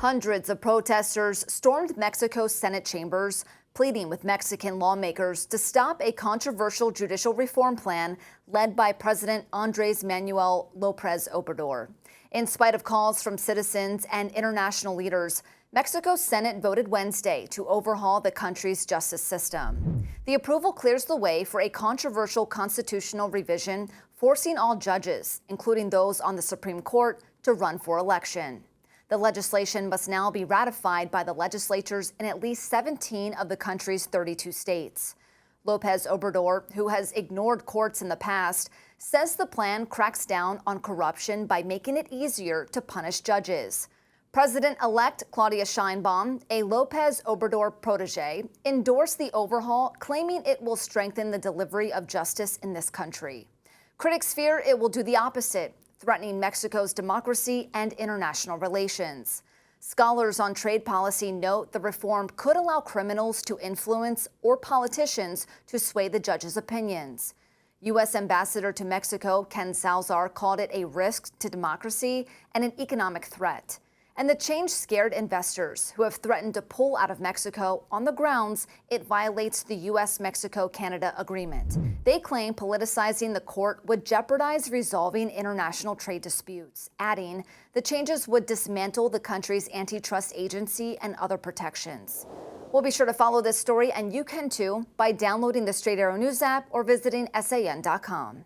Hundreds of protesters stormed Mexico's Senate chambers, pleading with Mexican lawmakers to stop a controversial judicial reform plan led by President Andrés Manuel López Obrador. In spite of calls from citizens and international leaders, Mexico's Senate voted Wednesday to overhaul the country's justice system. The approval clears the way for a controversial constitutional revision, forcing all judges, including those on the Supreme Court, to run for election. The legislation must now be ratified by the legislatures in at least 17 of the country's 32 states. López Obrador, who has ignored courts in the past, says the plan cracks down on corruption by making it easier to punish judges. President-elect Claudia Sheinbaum, a López Obrador protege, endorsed the overhaul, claiming it will strengthen the delivery of justice in this country. Critics fear it will do the opposite, threatening Mexico's democracy and international relations. Scholars on trade policy note the reform could allow criminals to influence or politicians to sway the judges' opinions. U.S. Ambassador to Mexico Ken Salazar called it a risk to democracy and an economic threat. And the change scared investors who have threatened to pull out of Mexico on the grounds it violates the U.S.-Mexico-Canada agreement. They claim politicizing the court would jeopardize resolving international trade disputes, adding the changes would dismantle the country's antitrust agency and other protections. We'll be sure to follow this story, and you can too, by downloading the Straight Arrow News app or visiting SAN.com.